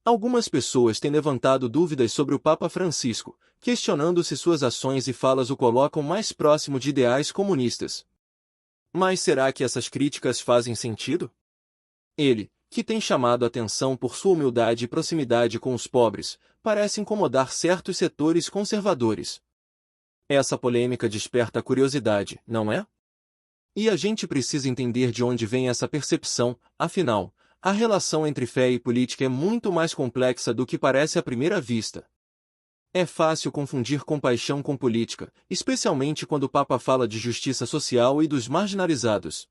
Algumas pessoas têm levantado dúvidas sobre o Papa Francisco, questionando se suas ações e falas o colocam mais próximo de ideais comunistas. Mas será que essas críticas fazem sentido? Ele, que tem chamado a atenção por sua humildade e proximidade com os pobres, parece incomodar certos setores conservadores. Essa polêmica desperta curiosidade, não é? E a gente precisa entender de onde vem essa percepção, afinal, a relação entre fé e política é muito mais complexa do que parece à primeira vista. É fácil confundir compaixão com política, especialmente quando o Papa fala de justiça social e dos marginalizados.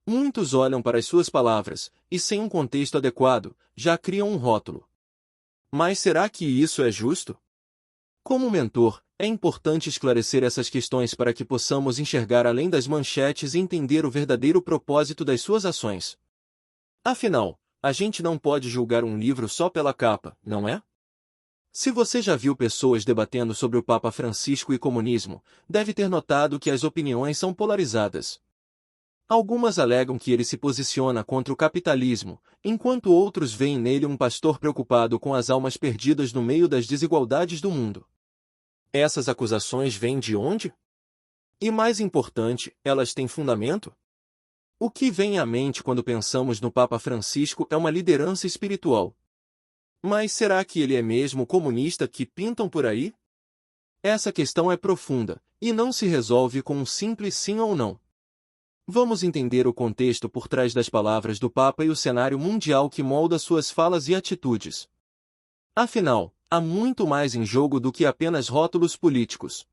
Muitos olham para as suas palavras, e sem um contexto adequado, já criam um rótulo. Mas será que isso é justo? Como mentor, é importante esclarecer essas questões para que possamos enxergar além das manchetes e entender o verdadeiro propósito das suas ações. Afinal, a gente não pode julgar um livro só pela capa, não é? Se você já viu pessoas debatendo sobre o Papa Francisco e comunismo, deve ter notado que as opiniões são polarizadas. Algumas alegam que ele se posiciona contra o capitalismo, enquanto outros veem nele um pastor preocupado com as almas perdidas no meio das desigualdades do mundo. Essas acusações vêm de onde? E mais importante, elas têm fundamento? O que vem à mente quando pensamos no Papa Francisco é uma liderança espiritual. Mas será que ele é mesmo o comunista que pintam por aí? Essa questão é profunda, e não se resolve com um simples sim ou não. Vamos entender o contexto por trás das palavras do Papa e o cenário mundial que molda suas falas e atitudes. Afinal, há muito mais em jogo do que apenas rótulos políticos.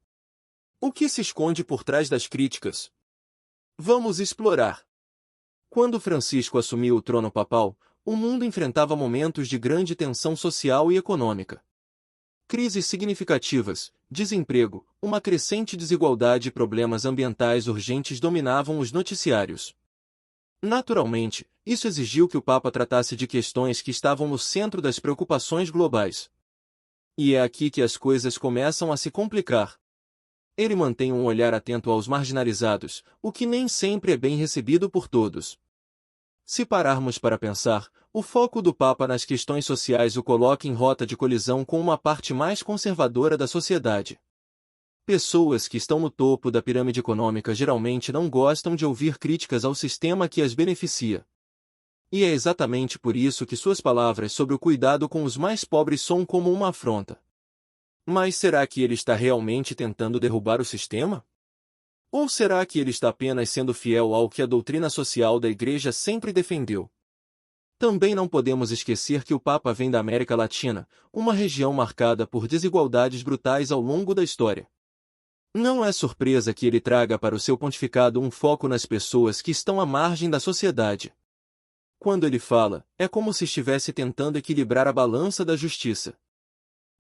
O que se esconde por trás das críticas? Vamos explorar. Quando Francisco assumiu o trono papal, o mundo enfrentava momentos de grande tensão social e econômica. Crises significativas, desemprego, uma crescente desigualdade e problemas ambientais urgentes dominavam os noticiários. Naturalmente, isso exigiu que o Papa tratasse de questões que estavam no centro das preocupações globais. E é aqui que as coisas começam a se complicar. Ele mantém um olhar atento aos marginalizados, o que nem sempre é bem recebido por todos. Se pararmos para pensar, o foco do Papa nas questões sociais o coloca em rota de colisão com uma parte mais conservadora da sociedade. Pessoas que estão no topo da pirâmide econômica geralmente não gostam de ouvir críticas ao sistema que as beneficia. E é exatamente por isso que suas palavras sobre o cuidado com os mais pobres soam como uma afronta. Mas será que ele está realmente tentando derrubar o sistema? Ou será que ele está apenas sendo fiel ao que a doutrina social da Igreja sempre defendeu? Também não podemos esquecer que o Papa vem da América Latina, uma região marcada por desigualdades brutais ao longo da história. Não é surpresa que ele traga para o seu pontificado um foco nas pessoas que estão à margem da sociedade. Quando ele fala, é como se estivesse tentando equilibrar a balança da justiça.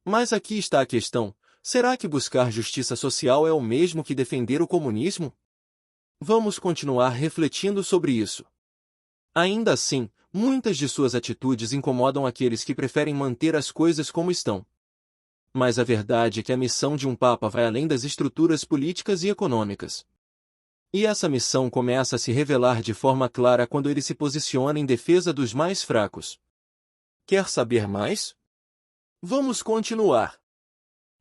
Mas aqui está a questão: será que buscar justiça social é o mesmo que defender o comunismo? Vamos continuar refletindo sobre isso. Ainda assim, muitas de suas atitudes incomodam aqueles que preferem manter as coisas como estão. Mas a verdade é que a missão de um Papa vai além das estruturas políticas e econômicas. E essa missão começa a se revelar de forma clara quando ele se posiciona em defesa dos mais fracos. Quer saber mais? Vamos continuar.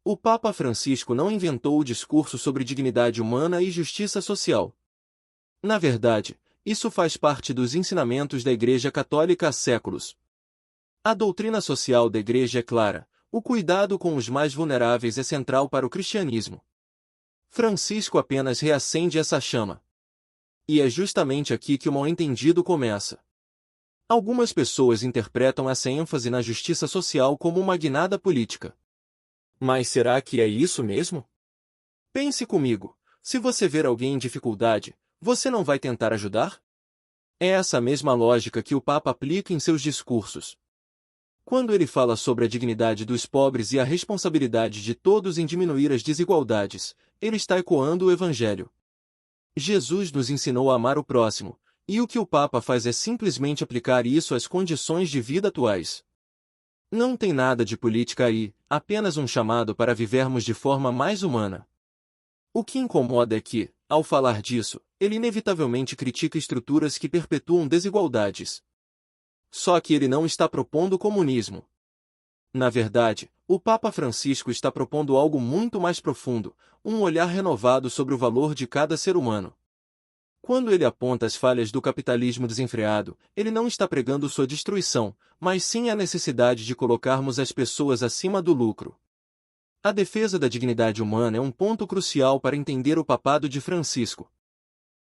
O Papa Francisco não inventou o discurso sobre dignidade humana e justiça social. Na verdade, isso faz parte dos ensinamentos da Igreja Católica há séculos. A doutrina social da Igreja é clara: o cuidado com os mais vulneráveis é central para o cristianismo. Francisco apenas reacende essa chama. E é justamente aqui que o mal-entendido começa. Algumas pessoas interpretam essa ênfase na justiça social como uma guinada política. Mas será que é isso mesmo? Pense comigo: se você ver alguém em dificuldade, você não vai tentar ajudar? É essa mesma lógica que o Papa aplica em seus discursos. Quando ele fala sobre a dignidade dos pobres e a responsabilidade de todos em diminuir as desigualdades, ele está ecoando o Evangelho. Jesus nos ensinou a amar o próximo, e o que o Papa faz é simplesmente aplicar isso às condições de vida atuais. Não tem nada de política aí, apenas um chamado para vivermos de forma mais humana. O que incomoda é que, ao falar disso, ele inevitavelmente critica estruturas que perpetuam desigualdades. Só que ele não está propondo comunismo. Na verdade, o Papa Francisco está propondo algo muito mais profundo, um olhar renovado sobre o valor de cada ser humano. Quando ele aponta as falhas do capitalismo desenfreado, ele não está pregando sua destruição, mas sim a necessidade de colocarmos as pessoas acima do lucro. A defesa da dignidade humana é um ponto crucial para entender o papado de Francisco.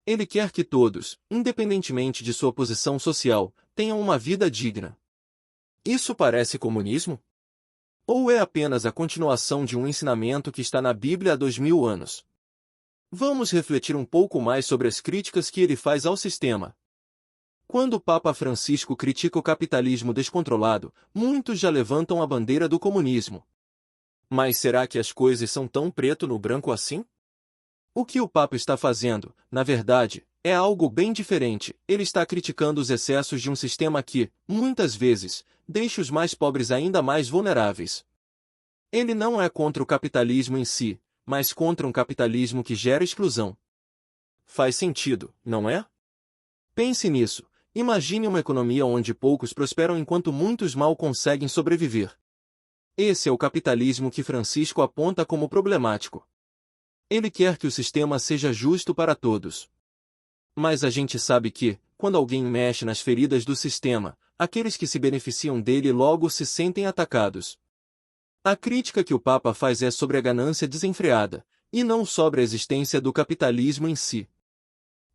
Ele quer que todos, independentemente de sua posição social, tenham uma vida digna. Isso parece comunismo? Ou é apenas a continuação de um ensinamento que está na Bíblia há 2000 anos? Vamos refletir um pouco mais sobre as críticas que ele faz ao sistema. Quando o Papa Francisco critica o capitalismo descontrolado, muitos já levantam a bandeira do comunismo. Mas será que as coisas são tão preto no branco assim? O que o Papa está fazendo, na verdade, é algo bem diferente. Ele está criticando os excessos de um sistema que, muitas vezes, deixa os mais pobres ainda mais vulneráveis. Ele não é contra o capitalismo em si, mas contra um capitalismo que gera exclusão. Faz sentido, não é? Pense nisso. Imagine uma economia onde poucos prosperam enquanto muitos mal conseguem sobreviver. Esse é o capitalismo que Francisco aponta como problemático. Ele quer que o sistema seja justo para todos. Mas a gente sabe que, quando alguém mexe nas feridas do sistema, aqueles que se beneficiam dele logo se sentem atacados. A crítica que o Papa faz é sobre a ganância desenfreada, e não sobre a existência do capitalismo em si.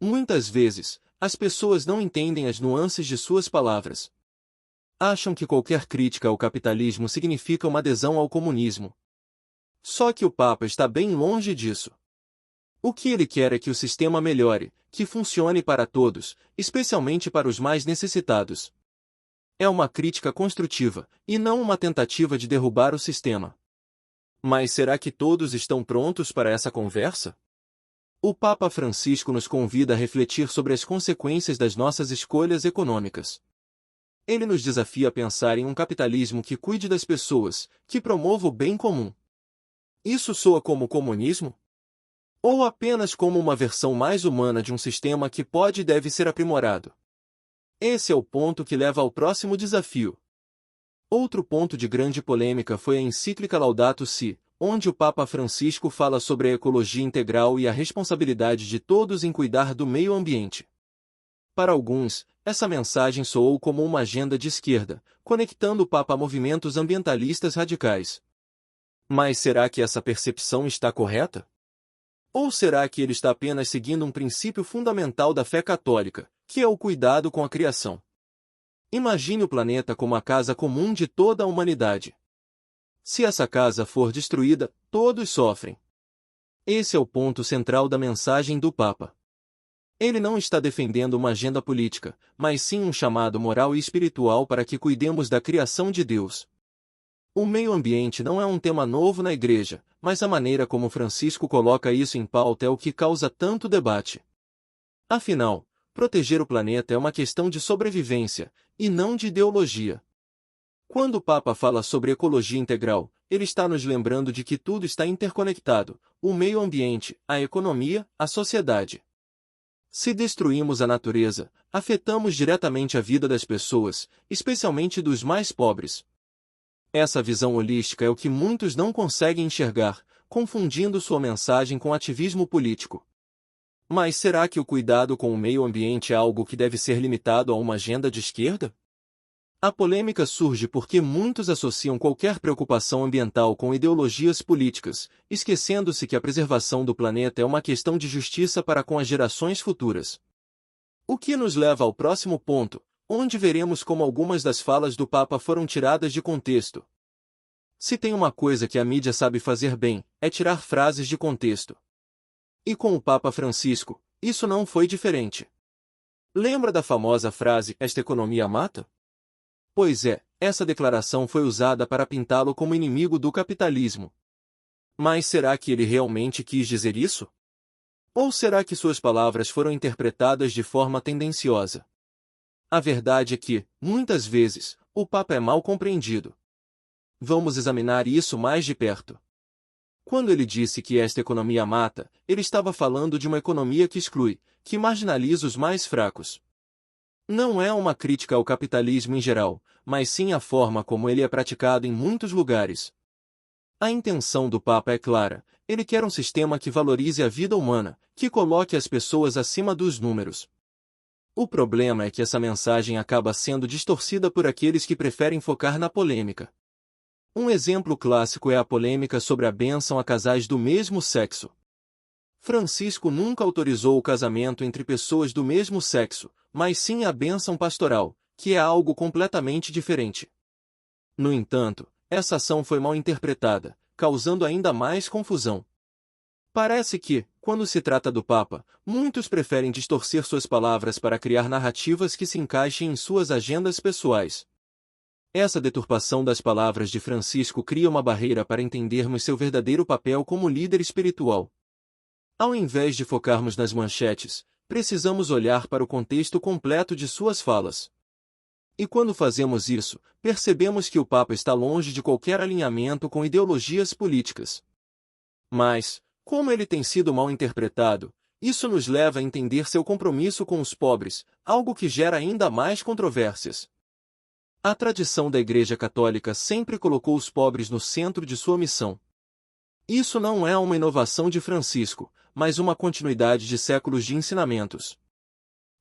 Muitas vezes, as pessoas não entendem as nuances de suas palavras. Acham que qualquer crítica ao capitalismo significa uma adesão ao comunismo. Só que o Papa está bem longe disso. O que ele quer é que o sistema melhore, que funcione para todos, especialmente para os mais necessitados. É uma crítica construtiva, e não uma tentativa de derrubar o sistema. Mas será que todos estão prontos para essa conversa? O Papa Francisco nos convida a refletir sobre as consequências das nossas escolhas econômicas. Ele nos desafia a pensar em um capitalismo que cuide das pessoas, que promova o bem comum. Isso soa como comunismo? Ou apenas como uma versão mais humana de um sistema que pode e deve ser aprimorado? Esse é o ponto que leva ao próximo desafio. Outro ponto de grande polêmica foi a encíclica Laudato Si, onde o Papa Francisco fala sobre a ecologia integral e a responsabilidade de todos em cuidar do meio ambiente. Para alguns, essa mensagem soou como uma agenda de esquerda, conectando o Papa a movimentos ambientalistas radicais. Mas será que essa percepção está correta? Ou será que ele está apenas seguindo um princípio fundamental da fé católica, que é o cuidado com a criação? Imagine o planeta como a casa comum de toda a humanidade. Se essa casa for destruída, todos sofrem. Esse é o ponto central da mensagem do Papa. Ele não está defendendo uma agenda política, mas sim um chamado moral e espiritual para que cuidemos da criação de Deus. O meio ambiente não é um tema novo na Igreja, mas a maneira como Francisco coloca isso em pauta é o que causa tanto debate. Afinal, proteger o planeta é uma questão de sobrevivência, e não de ideologia. Quando o Papa fala sobre ecologia integral, ele está nos lembrando de que tudo está interconectado: o meio ambiente, a economia, a sociedade. Se destruímos a natureza, afetamos diretamente a vida das pessoas, especialmente dos mais pobres. Essa visão holística é o que muitos não conseguem enxergar, confundindo sua mensagem com ativismo político. Mas será que o cuidado com o meio ambiente é algo que deve ser limitado a uma agenda de esquerda? A polêmica surge porque muitos associam qualquer preocupação ambiental com ideologias políticas, esquecendo-se que a preservação do planeta é uma questão de justiça para com as gerações futuras. O que nos leva ao próximo ponto, onde veremos como algumas das falas do Papa foram tiradas de contexto. Se tem uma coisa que a mídia sabe fazer bem, é tirar frases de contexto. E com o Papa Francisco, isso não foi diferente. Lembra da famosa frase, "Esta economia mata"? Pois é, essa declaração foi usada para pintá-lo como inimigo do capitalismo. Mas será que ele realmente quis dizer isso? Ou será que suas palavras foram interpretadas de forma tendenciosa? A verdade é que, muitas vezes, o Papa é mal compreendido. Vamos examinar isso mais de perto. Quando ele disse que esta economia mata, ele estava falando de uma economia que exclui, que marginaliza os mais fracos. Não é uma crítica ao capitalismo em geral, mas sim à forma como ele é praticado em muitos lugares. A intenção do Papa é clara: ele quer um sistema que valorize a vida humana, que coloque as pessoas acima dos números. O problema é que essa mensagem acaba sendo distorcida por aqueles que preferem focar na polêmica. Um exemplo clássico é a polêmica sobre a bênção a casais do mesmo sexo. Francisco nunca autorizou o casamento entre pessoas do mesmo sexo, mas sim a bênção pastoral, que é algo completamente diferente. No entanto, essa ação foi mal interpretada, causando ainda mais confusão. Parece que, quando se trata do Papa, muitos preferem distorcer suas palavras para criar narrativas que se encaixem em suas agendas pessoais. Essa deturpação das palavras de Francisco cria uma barreira para entendermos seu verdadeiro papel como líder espiritual. Ao invés de focarmos nas manchetes, precisamos olhar para o contexto completo de suas falas. E quando fazemos isso, percebemos que o Papa está longe de qualquer alinhamento com ideologias políticas. Mas, como ele tem sido mal interpretado, isso nos leva a entender seu compromisso com os pobres, algo que gera ainda mais controvérsias. A tradição da Igreja Católica sempre colocou os pobres no centro de sua missão. Isso não é uma inovação de Francisco, mas uma continuidade de séculos de ensinamentos.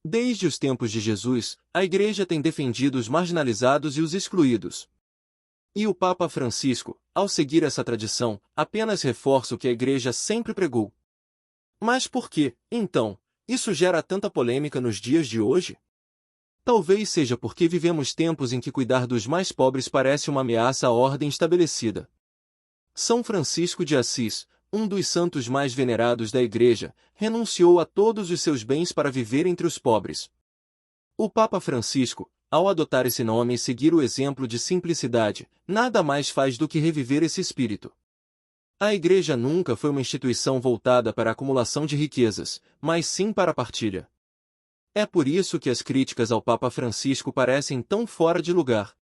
Desde os tempos de Jesus, a Igreja tem defendido os marginalizados e os excluídos. E o Papa Francisco, ao seguir essa tradição, apenas reforça o que a Igreja sempre pregou. Mas por que, então, isso gera tanta polêmica nos dias de hoje? Talvez seja porque vivemos tempos em que cuidar dos mais pobres parece uma ameaça à ordem estabelecida. São Francisco de Assis, um dos santos mais venerados da Igreja, renunciou a todos os seus bens para viver entre os pobres. O Papa Francisco, ao adotar esse nome e seguir o exemplo de simplicidade, nada mais faz do que reviver esse espírito. A Igreja nunca foi uma instituição voltada para a acumulação de riquezas, mas sim para a partilha. É por isso que as críticas ao Papa Francisco parecem tão fora de lugar.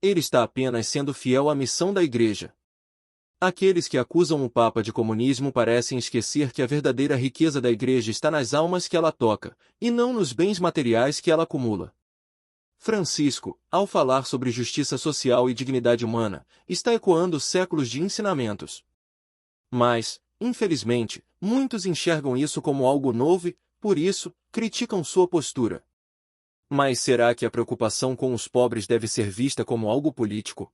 Ele está apenas sendo fiel à missão da Igreja. Aqueles que acusam o Papa de comunismo parecem esquecer que a verdadeira riqueza da Igreja está nas almas que ela toca, e não nos bens materiais que ela acumula. Francisco, ao falar sobre justiça social e dignidade humana, está ecoando séculos de ensinamentos. Mas, infelizmente, muitos enxergam isso como algo novo e, por isso, criticam sua postura. Mas será que a preocupação com os pobres deve ser vista como algo político?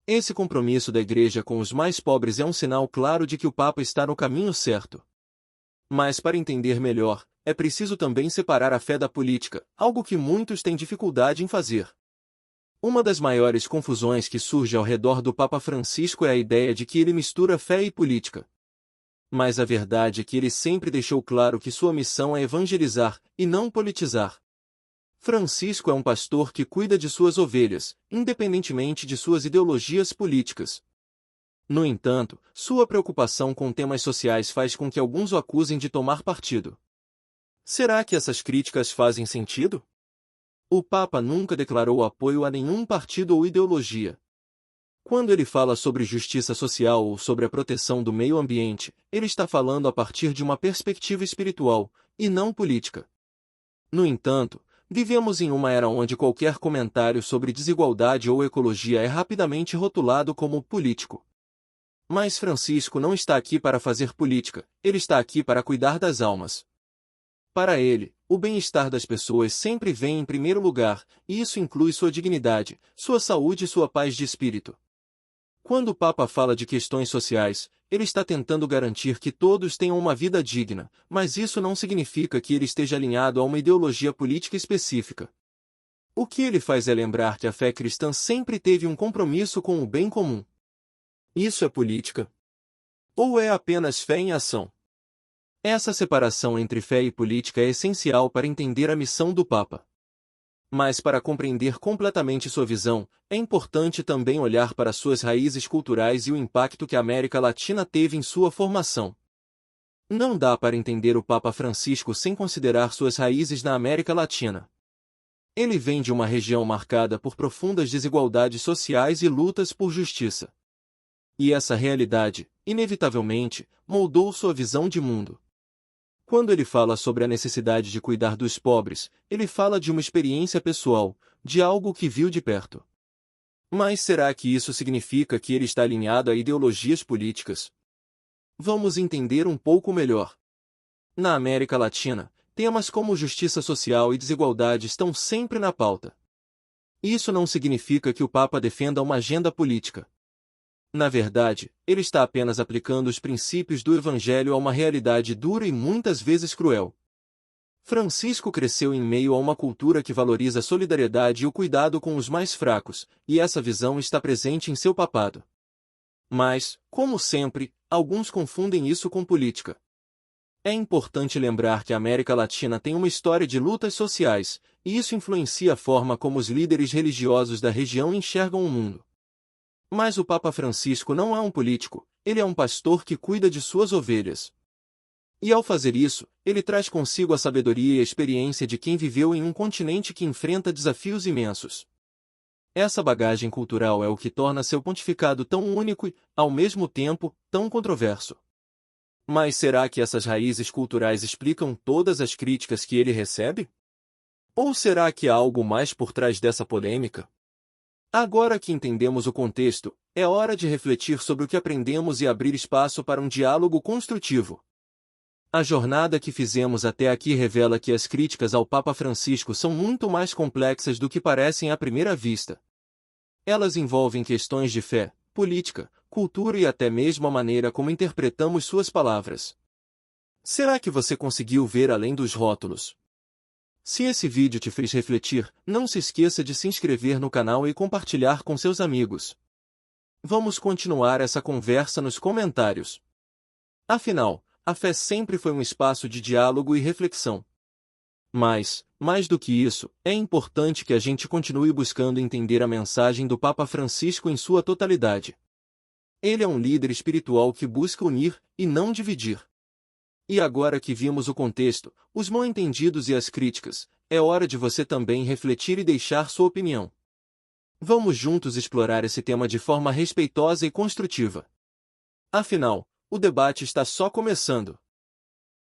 Esse compromisso da Igreja com os mais pobres é um sinal claro de que o Papa está no caminho certo. Mas para entender melhor, é preciso também separar a fé da política, algo que muitos têm dificuldade em fazer. Uma das maiores confusões que surge ao redor do Papa Francisco é a ideia de que ele mistura fé e política. Mas a verdade é que ele sempre deixou claro que sua missão é evangelizar, e não politizar. Francisco é um pastor que cuida de suas ovelhas, independentemente de suas ideologias políticas. No entanto, sua preocupação com temas sociais faz com que alguns o acusem de tomar partido. Será que essas críticas fazem sentido? O Papa nunca declarou apoio a nenhum partido ou ideologia. Quando ele fala sobre justiça social ou sobre a proteção do meio ambiente, ele está falando a partir de uma perspectiva espiritual, e não política. No entanto, vivemos em uma era onde qualquer comentário sobre desigualdade ou ecologia é rapidamente rotulado como político. Mas Francisco não está aqui para fazer política, ele está aqui para cuidar das almas. Para ele, o bem-estar das pessoas sempre vem em primeiro lugar, e isso inclui sua dignidade, sua saúde e sua paz de espírito. Quando o Papa fala de questões sociais, ele está tentando garantir que todos tenham uma vida digna, mas isso não significa que ele esteja alinhado a uma ideologia política específica. O que ele faz é lembrar que a fé cristã sempre teve um compromisso com o bem comum. Isso é política? Ou é apenas fé em ação? Essa separação entre fé e política é essencial para entender a missão do Papa. Mas para compreender completamente sua visão, é importante também olhar para suas raízes culturais e o impacto que a América Latina teve em sua formação. Não dá para entender o Papa Francisco sem considerar suas raízes na América Latina. Ele vem de uma região marcada por profundas desigualdades sociais e lutas por justiça. E essa realidade, inevitavelmente, moldou sua visão de mundo. Quando ele fala sobre a necessidade de cuidar dos pobres, ele fala de uma experiência pessoal, de algo que viu de perto. Mas será que isso significa que ele está alinhado a ideologias políticas? Vamos entender um pouco melhor. Na América Latina, temas como justiça social e desigualdade estão sempre na pauta. Isso não significa que o Papa defenda uma agenda política. Na verdade, ele está apenas aplicando os princípios do Evangelho a uma realidade dura e muitas vezes cruel. Francisco cresceu em meio a uma cultura que valoriza a solidariedade e o cuidado com os mais fracos, e essa visão está presente em seu papado. Mas, como sempre, alguns confundem isso com política. É importante lembrar que a América Latina tem uma história de lutas sociais, e isso influencia a forma como os líderes religiosos da região enxergam o mundo. Mas o Papa Francisco não é um político, ele é um pastor que cuida de suas ovelhas. E ao fazer isso, ele traz consigo a sabedoria e a experiência de quem viveu em um continente que enfrenta desafios imensos. Essa bagagem cultural é o que torna seu pontificado tão único e, ao mesmo tempo, tão controverso. Mas será que essas raízes culturais explicam todas as críticas que ele recebe? Ou será que há algo mais por trás dessa polêmica? Agora que entendemos o contexto, é hora de refletir sobre o que aprendemos e abrir espaço para um diálogo construtivo. A jornada que fizemos até aqui revela que as críticas ao Papa Francisco são muito mais complexas do que parecem à primeira vista. Elas envolvem questões de fé, política, cultura e até mesmo a maneira como interpretamos suas palavras. Será que você conseguiu ver além dos rótulos? Se esse vídeo te fez refletir, não se esqueça de se inscrever no canal e compartilhar com seus amigos. Vamos continuar essa conversa nos comentários. Afinal, a fé sempre foi um espaço de diálogo e reflexão. Mas, mais do que isso, é importante que a gente continue buscando entender a mensagem do Papa Francisco em sua totalidade. Ele é um líder espiritual que busca unir, e não dividir. E agora que vimos o contexto, os mal-entendidos e as críticas, é hora de você também refletir e deixar sua opinião. Vamos juntos explorar esse tema de forma respeitosa e construtiva. Afinal, o debate está só começando.